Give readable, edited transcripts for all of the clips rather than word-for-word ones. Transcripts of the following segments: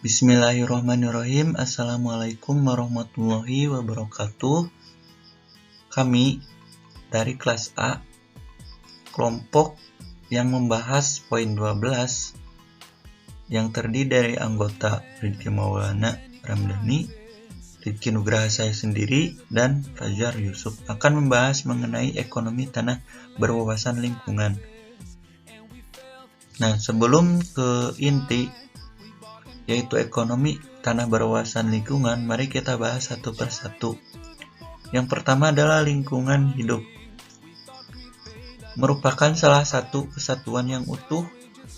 Bismillahirrahmanirrahim. Assalamualaikum warahmatullahi wabarakatuh. Kami dari kelas A, kelompok yang membahas poin 12 yang terdiri dari anggota Ridki Maulana Ramdhani, Ridki Nugraha saya sendiri, dan Fajar Yusuf akan membahas mengenai ekonomi tanah berwawasan lingkungan. Nah, sebelum ke inti yaitu ekonomi tanah berwawasan lingkungan, mari kita bahas satu persatu. Yang pertama adalah lingkungan hidup. Merupakan salah satu kesatuan yang utuh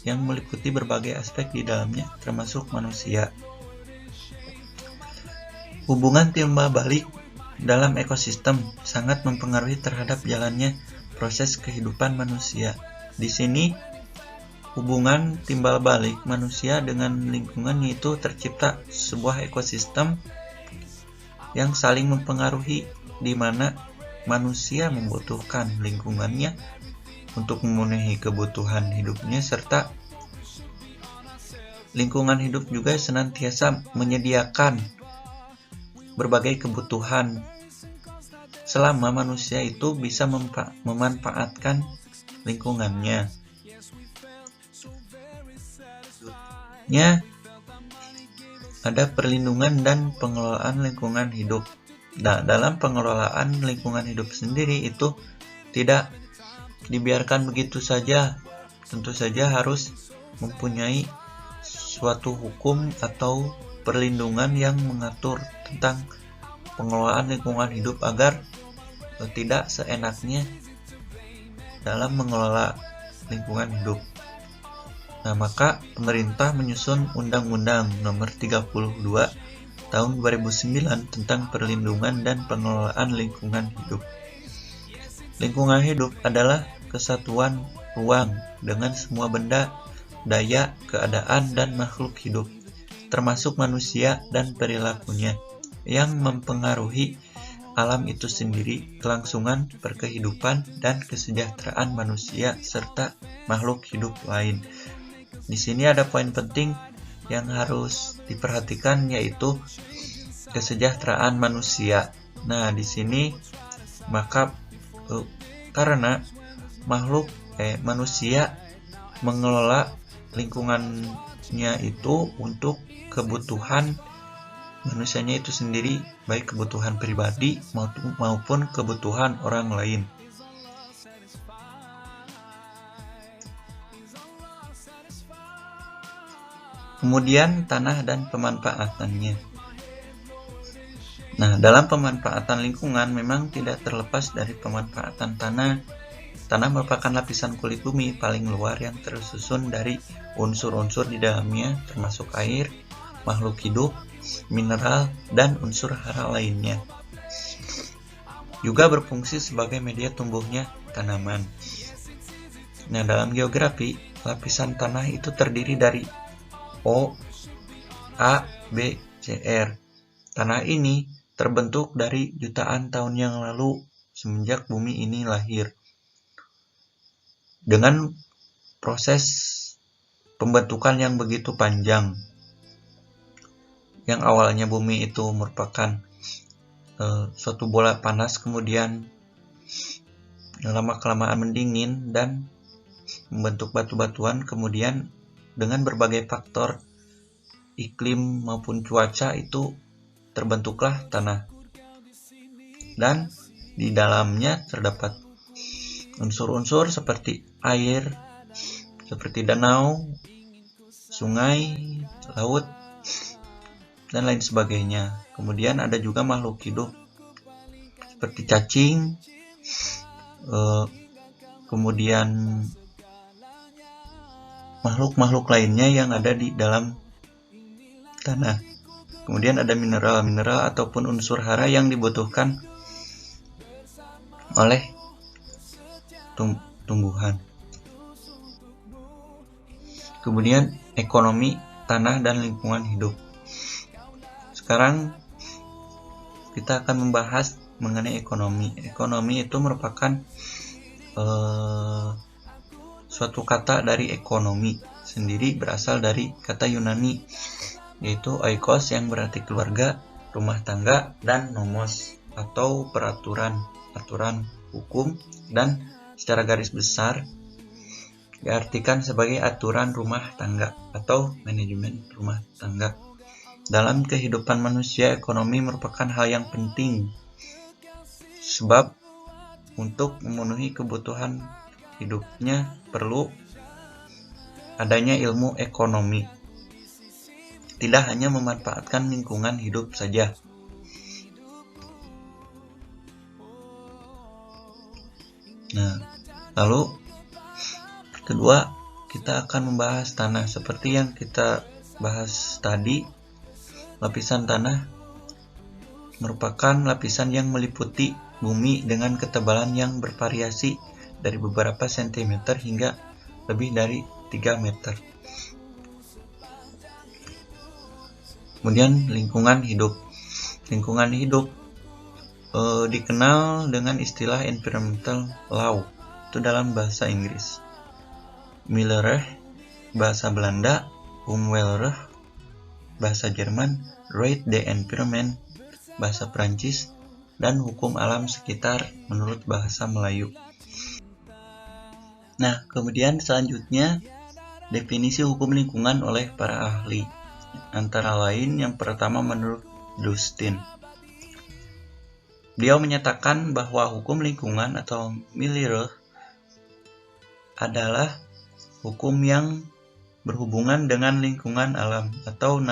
yang meliputi berbagai aspek di dalamnya, termasuk manusia. Hubungan timbal balik dalam ekosistem sangat mempengaruhi terhadap jalannya proses kehidupan manusia. Di sini hubungan timbal balik manusia dengan lingkungan, yaitu tercipta sebuah ekosistem yang saling mempengaruhi, di mana manusia membutuhkan lingkungannya untuk memenuhi kebutuhan hidupnya, serta lingkungan hidup juga senantiasa menyediakan berbagai kebutuhan selama manusia itu bisa memanfaatkan lingkungannya. Ada perlindungan dan pengelolaan lingkungan hidup. Nah, dalam pengelolaan lingkungan hidup sendiri itu tidak dibiarkan begitu saja. Tentu saja harus mempunyai suatu hukum atau perlindungan yang mengatur tentang pengelolaan lingkungan hidup agar tidak seenaknya dalam mengelola lingkungan hidup. Nah, maka pemerintah menyusun Undang-Undang Nomor 32 Tahun 2009 tentang perlindungan dan pengelolaan lingkungan hidup. Lingkungan hidup adalah kesatuan ruang dengan semua benda, daya, keadaan, dan makhluk hidup, termasuk manusia dan perilakunya, yang mempengaruhi alam itu sendiri, kelangsungan perkehidupan dan kesejahteraan manusia serta makhluk hidup lain. Di sini ada poin penting yang harus diperhatikan, yaitu kesejahteraan manusia. Nah, di sini maka karena manusia mengelola lingkungannya itu untuk kebutuhan manusianya itu sendiri, baik kebutuhan pribadi maupun kebutuhan orang lain. Kemudian tanah dan pemanfaatannya. Nah, dalam pemanfaatan lingkungan memang tidak terlepas dari pemanfaatan tanah. Tanah merupakan lapisan kulit bumi paling luar yang tersusun dari unsur-unsur di dalamnya, termasuk air, makhluk hidup, mineral, dan unsur hara lainnya. Juga berfungsi sebagai media tumbuhnya tanaman. Nah, dalam geografi, lapisan tanah itu terdiri dari O, A, B, C, R. Tanah ini terbentuk dari jutaan tahun yang lalu semenjak bumi ini lahir. Dengan proses pembentukan yang begitu panjang, yang awalnya bumi itu merupakan suatu bola panas, kemudian lama-kelamaan mendingin dan membentuk batu-batuan, kemudian dengan berbagai faktor iklim maupun cuaca itu terbentuklah tanah. Dan di dalamnya terdapat unsur-unsur seperti air, seperti danau, sungai, laut, dan lain sebagainya. Kemudian ada juga makhluk hidup seperti cacing, kemudian makhluk-makhluk lainnya yang ada di dalam tanah. Kemudian ada mineral ataupun unsur hara yang dibutuhkan oleh tumbuhan. Kemudian ekonomi tanah dan lingkungan hidup. Sekarang kita akan membahas mengenai ekonomi. Ekonomi itu merupakan suatu kata dari ekonomi sendiri, berasal dari kata Yunani yaitu oikos yang berarti keluarga, rumah tangga, dan nomos atau aturan hukum, dan secara garis besar diartikan sebagai aturan rumah tangga atau manajemen rumah tangga. Dalam kehidupan manusia, ekonomi merupakan hal yang penting sebab untuk memenuhi kebutuhan hidupnya perlu adanya ilmu ekonomi. Tidak hanya memanfaatkan lingkungan hidup saja. Nah, lalu kedua, kita akan membahas tanah. Seperti yang kita bahas tadi, lapisan tanah merupakan lapisan yang meliputi bumi dengan ketebalan yang bervariasi dari beberapa sentimeter hingga lebih dari 3 meter. Kemudian lingkungan hidup. Lingkungan hidup dikenal dengan istilah environmental law, itu dalam bahasa Inggris. Millerech bahasa Belanda, Umweltrecht bahasa Jerman, Droit de l'environnement bahasa Prancis, dan hukum alam sekitar menurut bahasa Melayu. Nah, kemudian selanjutnya definisi hukum lingkungan oleh para ahli. Antara lain yang pertama menurut Dustin. Beliau menyatakan bahwa hukum lingkungan atau Millerech adalah hukum yang berhubungan dengan lingkungan alam atau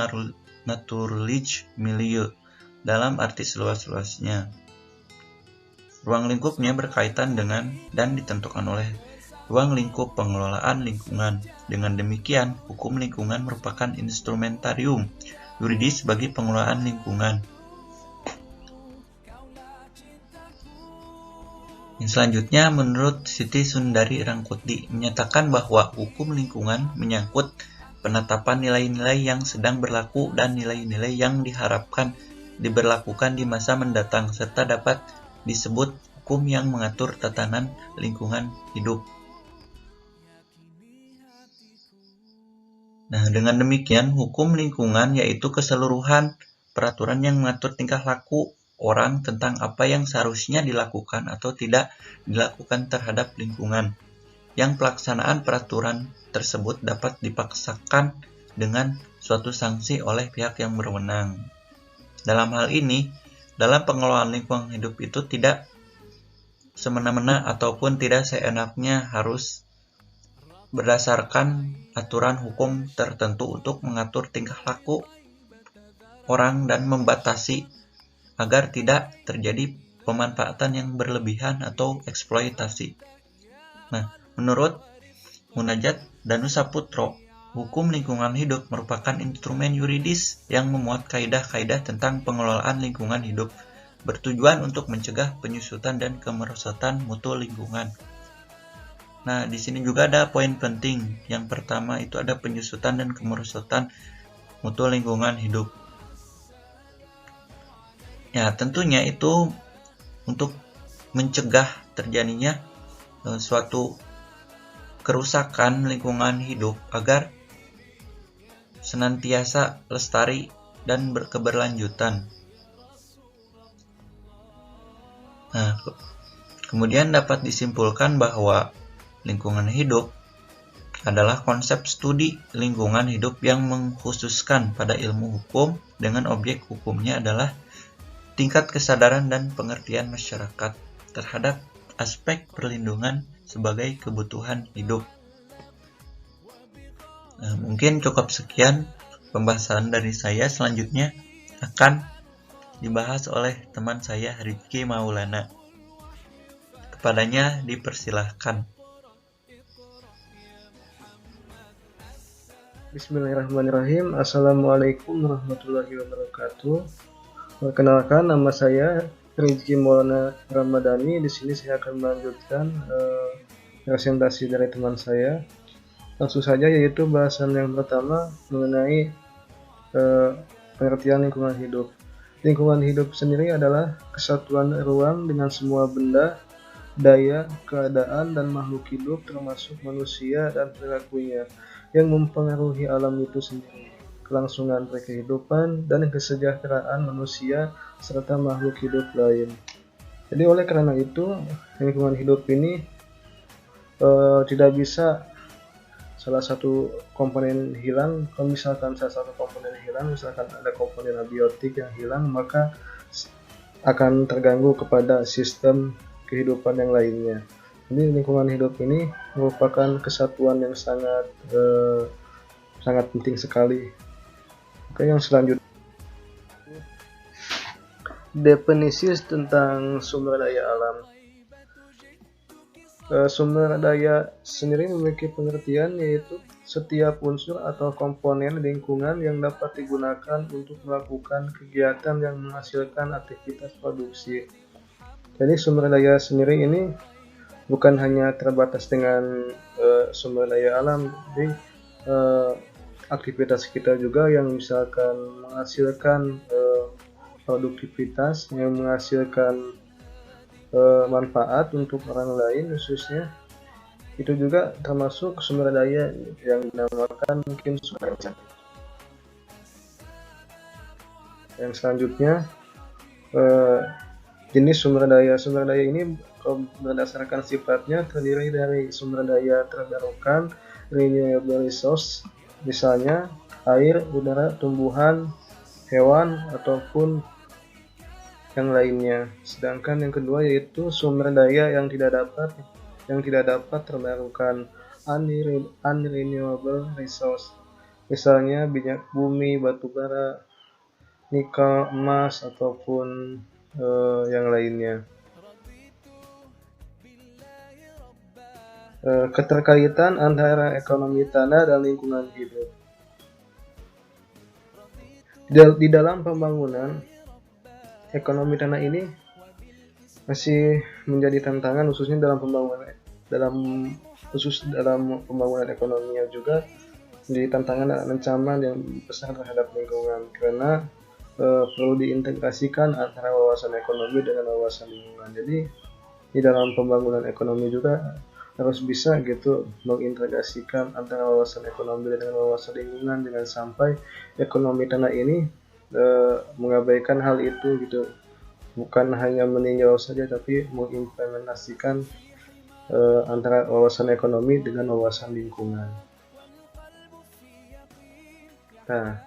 naturliche milieu dalam arti seluas-luasnya. Ruang lingkupnya berkaitan dengan dan ditentukan oleh ruang lingkup pengelolaan lingkungan. Dengan demikian, hukum lingkungan merupakan instrumentarium yuridis bagi pengelolaan lingkungan. Yang selanjutnya, menurut Siti Sundari Rangkuti, menyatakan bahwa hukum lingkungan menyangkut penetapan nilai-nilai yang sedang berlaku dan nilai-nilai yang diharapkan diberlakukan di masa mendatang, serta dapat disebut hukum yang mengatur tatanan lingkungan hidup. Nah, dengan demikian, hukum lingkungan yaitu keseluruhan peraturan yang mengatur tingkah laku orang tentang apa yang seharusnya dilakukan atau tidak dilakukan terhadap lingkungan, yang pelaksanaan peraturan tersebut dapat dipaksakan dengan suatu sanksi oleh pihak yang berwenang. Dalam hal ini, dalam pengelolaan lingkungan hidup itu tidak semena-mena ataupun tidak seenaknya harus berdasarkan aturan hukum tertentu untuk mengatur tingkah laku orang dan membatasi agar tidak terjadi pemanfaatan yang berlebihan atau eksploitasi. Nah, menurut Munajat Danusaputro, hukum lingkungan hidup merupakan instrumen yuridis yang memuat kaidah-kaidah tentang pengelolaan lingkungan hidup, bertujuan untuk mencegah penyusutan dan kemerosotan mutu lingkungan. Nah, di sini juga ada poin penting. Yang pertama itu ada penyusutan dan kemerosotan mutu lingkungan hidup. Ya, tentunya itu untuk mencegah terjadinya suatu kerusakan lingkungan hidup agar senantiasa lestari dan berkeberlanjutan. Nah, kemudian dapat disimpulkan bahwa lingkungan hidup adalah konsep studi lingkungan hidup yang mengkhususkan pada ilmu hukum dengan objek hukumnya adalah tingkat kesadaran dan pengertian masyarakat terhadap aspek perlindungan sebagai kebutuhan hidup. Nah, mungkin cukup sekian pembahasan dari saya. Selanjutnya akan dibahas oleh teman saya Rizky Maulana. Kepadanya dipersilahkan. Bismillahirrahmanirrahim. Assalamualaikum warahmatullahi wabarakatuh. Perkenalkan, nama saya Rizky Maulana Ramadhani. Di sini saya akan melanjutkan presentasi dari teman saya. Langsung saja, yaitu bahasan yang pertama mengenai pengertian lingkungan hidup. Lingkungan hidup sendiri adalah kesatuan ruang dengan semua benda, daya, keadaan, dan makhluk hidup termasuk manusia dan perilakunya yang mempengaruhi alam itu sendiri. kelangsungan berkehidupan dan kesejahteraan manusia serta makhluk hidup lain. Jadi oleh karena itu lingkungan hidup ini tidak bisa salah satu komponen hilang. Kalau misalkan salah satu komponen hilang, misalkan ada komponen abiotik yang hilang, maka akan terganggu kepada sistem kehidupan yang lainnya. Jadi lingkungan hidup ini merupakan kesatuan yang sangat penting sekali. Oke, yang selanjutnya definisi tentang sumber daya alam. Sumber daya sendiri memiliki pengertian yaitu setiap unsur atau komponen lingkungan yang dapat digunakan untuk melakukan kegiatan yang menghasilkan aktivitas produksi. Jadi sumber daya sendiri ini bukan hanya terbatas dengan sumber daya alam, jadi aktivitas kita juga yang misalkan menghasilkan produktivitas, yang menghasilkan manfaat untuk orang lain khususnya, itu juga termasuk sumber daya yang dinamakan mungkin sumber daya. Yang selanjutnya jenis sumber daya. Sumber daya ini berdasarkan sifatnya terdiri dari sumber daya terbarukan, renewable resource, misalnya air, udara, tumbuhan, hewan, ataupun yang lainnya. Sedangkan yang kedua yaitu sumber daya yang tidak dapat terbarukan, unrenewable resource, misalnya minyak bumi, batu bara, nikel, emas, ataupun yang lainnya. Keterkaitan antara ekonomi tanah dan lingkungan hidup. Di dalam pembangunan, ekonomi tanah ini masih menjadi tantangan, khususnya dalam pembangunan ekonominya juga menjadi tantangan dan ancaman yang besar terhadap lingkungan, karena perlu diintegrasikan antara wawasan ekonomi dengan wawasan lingkungan. Jadi di dalam pembangunan ekonomi juga harus bisa gitu mengintegrasikan antara wawasan ekonomi dengan wawasan lingkungan, dengan sampai ekonomi tanah ini mengabaikan hal itu gitu, bukan hanya meninjau saja tapi mengimplementasikan antara wawasan ekonomi dengan wawasan lingkungan. Nah,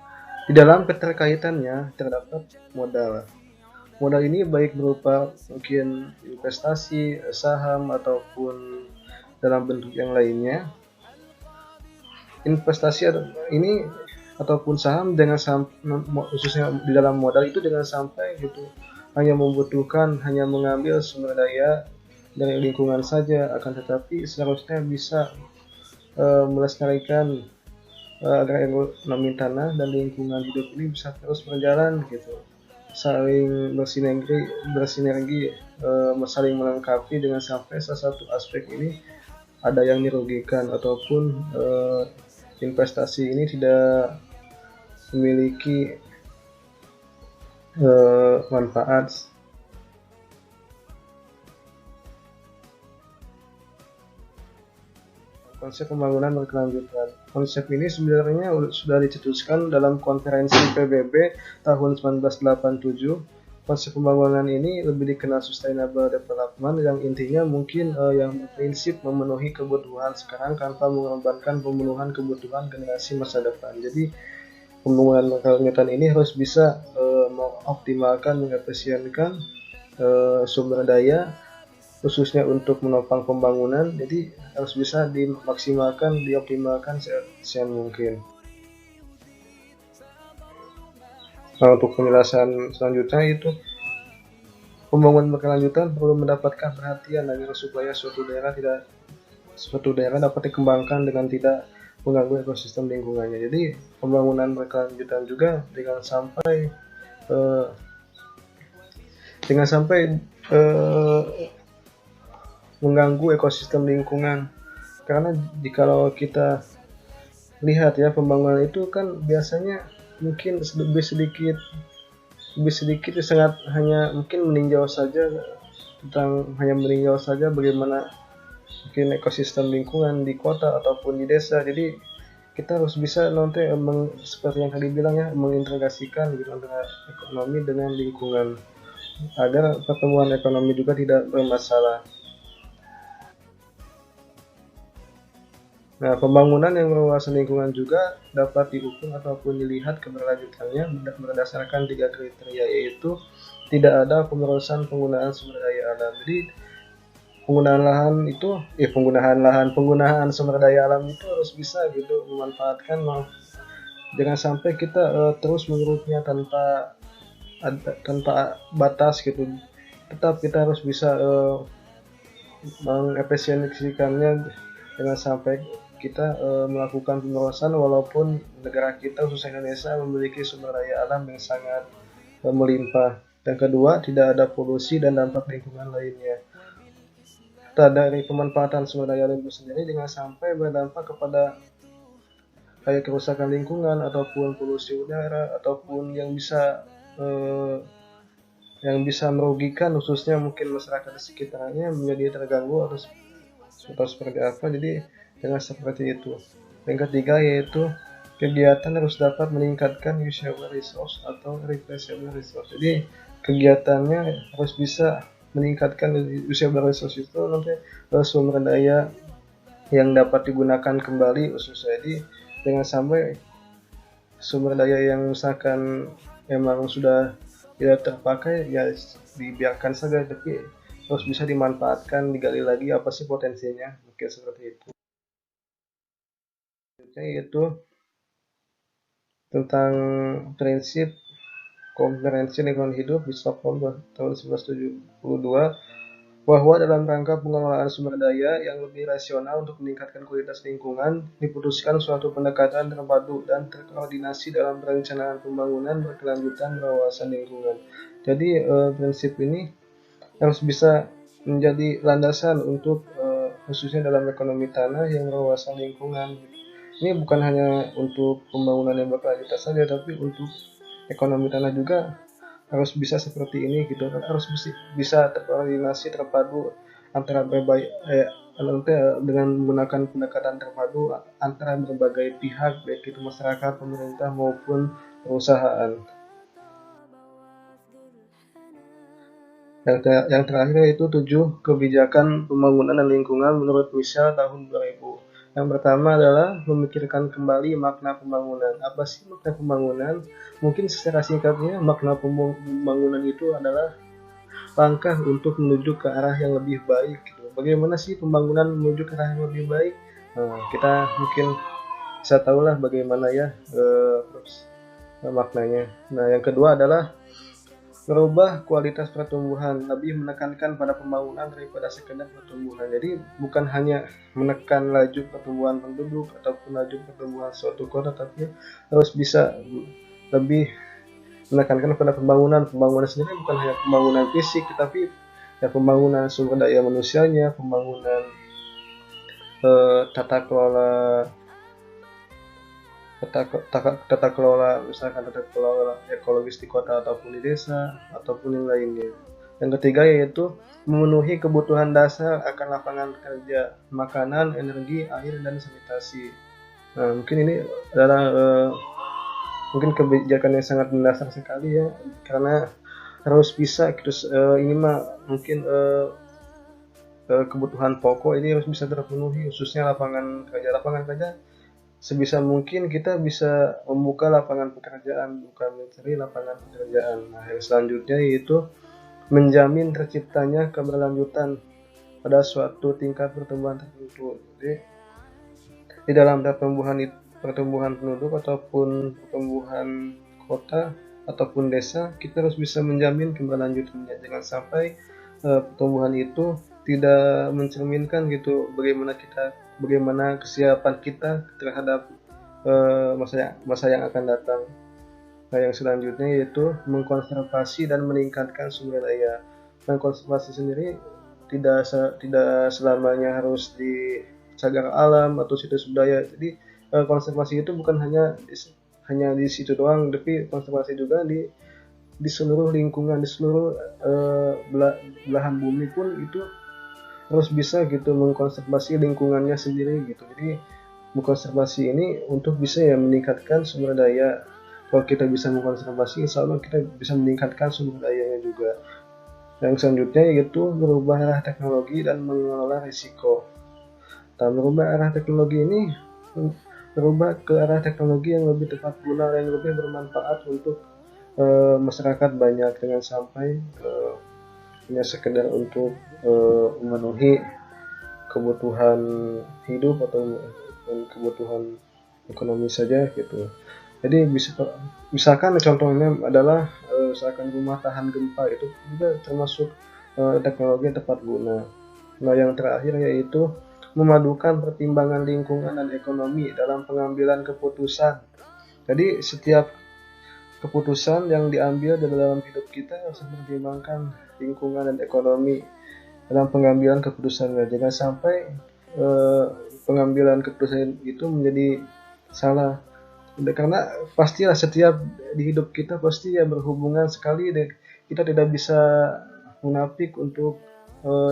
di dalam keterkaitannya terdapat modal. Modal ini baik berupa mungkin investasi, saham, ataupun dalam bentuk yang lainnya. Investasi ini ataupun saham khususnya di dalam modal itu dengan sampai gitu hanya mengambil sumber daya dari lingkungan saja, akan tetapi seharusnya bisa melestarikan agar ekonomi tanah dan lingkungan hidup ini bisa terus berjalan gitu, saling bersinergi, saling melengkapi, dengan sampai salah satu aspek ini ada yang dirugikan ataupun investasi ini tidak memiliki manfaat. Konsep pembangunan berkelanjutan. Konsep ini sebenarnya sudah dicetuskan dalam konferensi PBB tahun 1987. Konsep pembangunan ini lebih dikenal sustainable development, yang intinya mungkin yang berprinsip memenuhi kebutuhan sekarang tanpa mengorbankan pemenuhan kebutuhan generasi masa depan. Jadi pembangunan berkelanjutan ini harus bisa mengoptimalkan, mengefisienkan sumber daya khususnya untuk menopang pembangunan, jadi harus bisa dimaksimalkan, dioptimalkan seoptimal mungkin. Nah, untuk penjelasan selanjutnya itu pembangunan berkelanjutan perlu mendapatkan perhatian agar supaya suatu daerah dapat dikembangkan dengan tidak mengganggu ekosistem lingkungannya. Jadi pembangunan berkelanjutan juga dengan sampai mengganggu ekosistem lingkungan, karena jikalau kita lihat ya, pembangunan itu kan biasanya mungkin lebih sedikit sangat hanya mungkin meninjau saja bagaimana mungkin ekosistem lingkungan di kota ataupun di desa. Jadi kita harus bisa nanti seperti yang tadi bilang ya, mengintegrasikan gitu antara ekonomi dengan lingkungan agar pertumbuhan ekonomi juga tidak bermasalah. Nah, pembangunan yang berwawasan lingkungan juga dapat diukur ataupun dilihat keberlanjutannya berdasarkan 3 kriteria, yaitu tidak ada pemerusan penggunaan sumber daya alam. Jadi penggunaan sumber daya alam itu harus bisa gitu memanfaatkan, jangan sampai kita terus mengeruknya tanpa batas gitu. Tetap kita harus bisa mengefisiensikannya, jangan sampai kita melakukan pemerasan walaupun negara kita khususnya Indonesia memiliki sumber daya alam yang sangat melimpah. Yang kedua, tidak ada polusi dan dampak lingkungan lainnya. Dari pemanfaatan sumber daya alam itu sendiri jangan sampai berdampak kepada kayak kerusakan lingkungan ataupun polusi udara ataupun yang bisa merugikan khususnya mungkin masyarakat di sekitarnya menjadi terganggu atau seperti apa. Jadi jangan seperti itu. Yang ketiga yaitu kegiatan harus dapat meningkatkan usable resource atau replaceable resource. Jadi kegiatannya harus bisa meningkatkan usable resource itu nanti sumber daya yang dapat digunakan kembali khususnya. Jadi jangan sampai sumber daya yang misalkan emang sudah tidak terpakai ya dibiarkan saja, tapi harus bisa dimanfaatkan, digali lagi apa sih potensinya, mungkin seperti itu. Yaitu tentang prinsip Konferensi Lingkungan Hidup di Stockholm tahun 1972, bahwa dalam rangka pengelolaan sumber daya yang lebih rasional untuk meningkatkan kualitas lingkungan, diputuskan suatu pendekatan terpadu dan terkoordinasi dalam perencanaan pembangunan berkelanjutan berwawasan lingkungan. Jadi prinsip ini harus bisa menjadi landasan untuk khususnya dalam ekonomi tanah yang berwawasan lingkungan. Ini bukan hanya untuk pembangunan yang berkelanjutan saja, tapi untuk ekonomi tanah juga harus bisa seperti ini gitu. Harus bisa terkoordinasi terpadu antara dengan menggunakan pendekatan terpadu antara berbagai pihak, baik itu masyarakat, pemerintah maupun perusahaan. Yang terakhir yaitu 7 kebijakan pembangunan dan lingkungan menurut Michel tahun 2000. Yang pertama adalah memikirkan kembali makna pembangunan. Apa sih makna pembangunan? Mungkin secara singkatnya, makna pembangunan itu adalah langkah untuk menuju ke arah yang lebih baik. Bagaimana sih pembangunan menuju ke arah yang lebih baik? Nah, kita mungkin bisa tahulah bagaimana ya maknanya. Nah, yang kedua adalah merubah kualitas pertumbuhan, lebih menekankan pada pembangunan daripada sekedar pertumbuhan. Jadi bukan hanya menekan laju pertumbuhan penduduk ataupun laju pertumbuhan suatu kota, tapi harus bisa lebih menekankan pada pembangunan. Pembangunan sendiri bukan hanya pembangunan fisik, tetapi ya pembangunan sumber daya manusianya, pembangunan tata kelola misalkan tata kelola ekologis di kota ataupun di desa ataupun yang lainnya. Yang ketiga yaitu memenuhi kebutuhan dasar akan lapangan kerja, makanan, energi, air, dan sanitasi. Nah, mungkin ini adalah mungkin kebijakan yang sangat mendasar sekali ya, karena harus bisa ini mah mungkin kebutuhan pokok ini harus bisa terpenuhi, khususnya lapangan kerja. Sebisa mungkin kita bisa membuka lapangan pekerjaan, bukan mencari lapangan pekerjaan. Nah, yang selanjutnya yaitu menjamin terciptanya keberlanjutan pada suatu tingkat pertumbuhan tertentu. Jadi di dalam pertumbuhan penduduk ataupun pertumbuhan kota ataupun desa, kita harus bisa menjamin keberlanjutannya. Jangan sampai pertumbuhan itu tidak mencerminkan gitu bagaimana kesiapan kita terhadap masa yang akan datang. Nah, yang selanjutnya yaitu mengkonservasi dan meningkatkan sumber daya. Konservasi sendiri tidak selamanya harus di cagar alam atau situs budaya. Jadi konservasi itu bukan hanya di situ doang, tapi konservasi juga di seluruh lingkungan, di seluruh belahan bumi pun itu harus bisa gitu mengkonservasi lingkungannya sendiri gitu. Jadi mengkonservasi ini untuk bisa ya meningkatkan sumber daya. Kalau kita bisa mengkonservasi, insya Allah kita bisa meningkatkan sumber dayanya juga. Yang selanjutnya yaitu merubah arah teknologi dan mengelola risiko. Nah, merubah arah teknologi ini berubah ke arah teknologi yang lebih tepat guna dan lebih bermanfaat untuk masyarakat banyak, dengan sampai hanya sekedar untuk memenuhi kebutuhan hidup atau kebutuhan ekonomi saja gitu. Jadi misalkan contohnya adalah misalkan rumah tahan gempa, itu juga termasuk teknologi yang tepat guna. Nah, yang terakhir yaitu memadukan pertimbangan lingkungan dan ekonomi dalam pengambilan keputusan. Jadi setiap keputusan yang diambil dalam hidup kita harus mempertimbangkan lingkungan dan ekonomi dalam pengambilan keputusannya. Jangan sampai pengambilan keputusan itu menjadi salah. Karena pastilah setiap di hidup kita pasti ya berhubungan sekali deh. Kita tidak bisa munafik untuk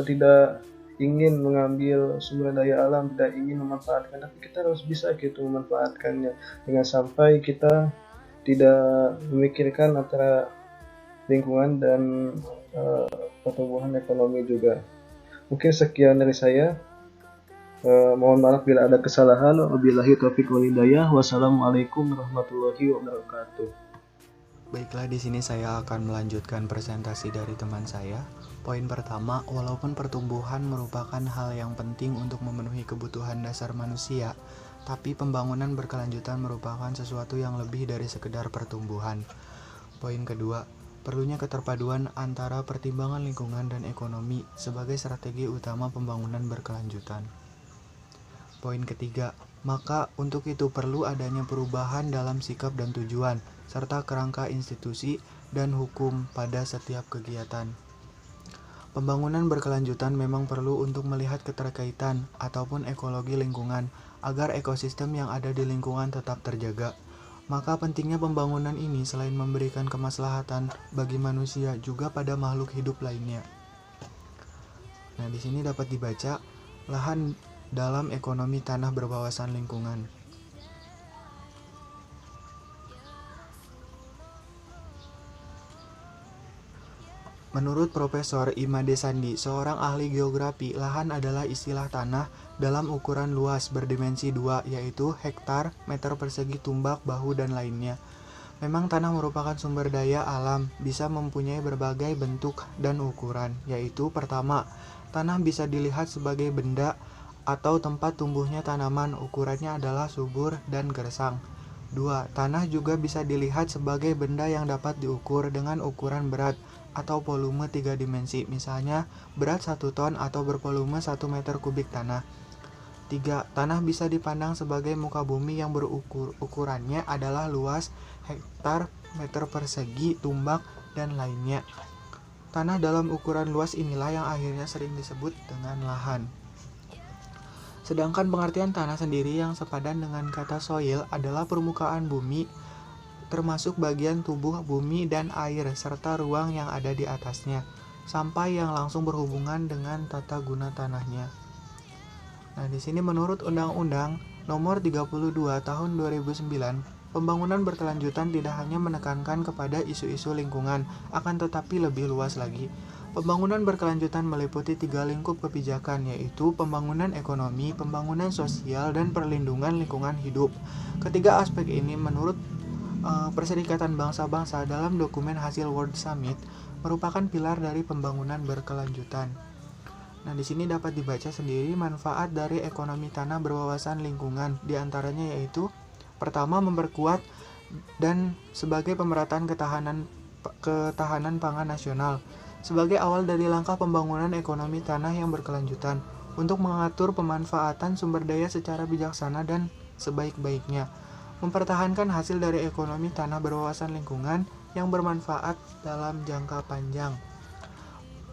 tidak ingin mengambil sumber daya alam, tidak ingin memanfaatkan, tapi kita harus bisa gitu memanfaatkannya. Jangan sampai kita tidak memikirkan antara lingkungan dan pertumbuhan ekonomi juga. Mungkin sekian dari saya. Mohon maaf bila ada kesalahan. Wabillahi taufiq wal hidayah. Wassalamualaikum warahmatullahi wabarakatuh. Baiklah, di sini saya akan melanjutkan presentasi dari teman saya. Poin pertama, walaupun pertumbuhan merupakan hal yang penting untuk memenuhi kebutuhan dasar manusia, tapi pembangunan berkelanjutan merupakan sesuatu yang lebih dari sekedar pertumbuhan. Poin kedua, perlunya keterpaduan antara pertimbangan lingkungan dan ekonomi sebagai strategi utama pembangunan berkelanjutan. Poin ketiga, maka untuk itu perlu adanya perubahan dalam sikap dan tujuan, serta kerangka institusi dan hukum pada setiap kegiatan. Pembangunan berkelanjutan memang perlu untuk melihat keterkaitan ataupun ekologi lingkungan agar ekosistem yang ada di lingkungan tetap terjaga. Maka pentingnya pembangunan ini selain memberikan kemaslahatan bagi manusia juga pada makhluk hidup lainnya. Nah, di sini dapat dibaca lahan dalam ekonomi tanah berwawasan lingkungan. Menurut Profesor Imade Sandi, seorang ahli geografi, lahan adalah istilah tanah dalam ukuran luas berdimensi 2, yaitu hektar, meter persegi, tumbak, bahu, dan lainnya. Memang tanah merupakan sumber daya alam, bisa mempunyai berbagai bentuk dan ukuran, yaitu pertama, tanah bisa dilihat sebagai benda atau tempat tumbuhnya tanaman, ukurannya adalah subur dan gersang. 2. Tanah juga bisa dilihat sebagai benda yang dapat diukur dengan ukuran berat atau volume 3 dimensi, misalnya berat 1 ton atau bervolume 1 meter kubik tanah. 3. Tanah bisa dipandang sebagai muka bumi yang ukurannya adalah luas, hektar, meter persegi, tumbak, dan lainnya. Tanah dalam ukuran luas inilah yang akhirnya sering disebut dengan lahan. Sedangkan pengertian tanah sendiri yang sepadan dengan kata soil adalah permukaan bumi, termasuk bagian tubuh bumi dan air, serta ruang yang ada di atasnya, sampai yang langsung berhubungan dengan tata guna tanahnya. Nah, di sini menurut Undang-Undang Nomor 32 Tahun 2009, pembangunan berkelanjutan tidak hanya menekankan kepada isu-isu lingkungan, akan tetapi lebih luas lagi. Pembangunan berkelanjutan meliputi 3 lingkup kebijakan, yaitu pembangunan ekonomi, pembangunan sosial, dan perlindungan lingkungan hidup. Ketiga aspek ini menurut Perserikatan Bangsa-Bangsa dalam dokumen hasil World Summit merupakan pilar dari pembangunan berkelanjutan. Nah, di sini dapat dibaca sendiri manfaat dari ekonomi tanah berwawasan lingkungan, diantaranya yaitu pertama, memperkuat dan sebagai pemerataan ketahanan pangan nasional, sebagai awal dari langkah pembangunan ekonomi tanah yang berkelanjutan untuk mengatur pemanfaatan sumber daya secara bijaksana dan sebaik-baiknya, mempertahankan hasil dari ekonomi tanah berwawasan lingkungan yang bermanfaat dalam jangka panjang,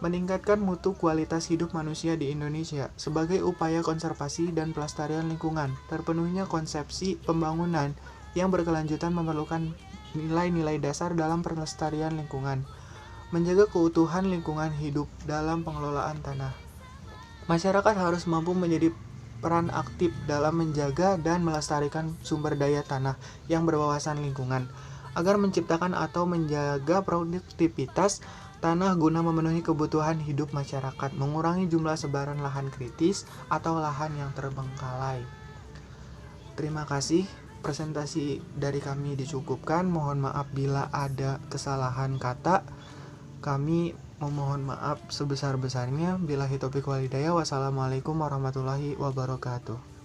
meningkatkan mutu kualitas hidup manusia di Indonesia sebagai upaya konservasi dan pelestarian lingkungan. Terpenuhinya konsepsi pembangunan yang berkelanjutan memerlukan nilai-nilai dasar dalam pelestarian lingkungan, menjaga keutuhan lingkungan hidup dalam pengelolaan tanah. Masyarakat harus mampu menjadi berperan aktif dalam menjaga dan melestarikan sumber daya tanah yang berwawasan lingkungan agar menciptakan atau menjaga produktivitas tanah guna memenuhi kebutuhan hidup masyarakat, mengurangi jumlah sebaran lahan kritis atau lahan yang terbengkalai. Terima kasih, presentasi dari kami dicukupkan. Mohon maaf bila ada kesalahan kata. Kami memohon maaf sebesar-besarnya. Billahi taufiq wal hidayah. Wassalamualaikum warahmatullahi wabarakatuh.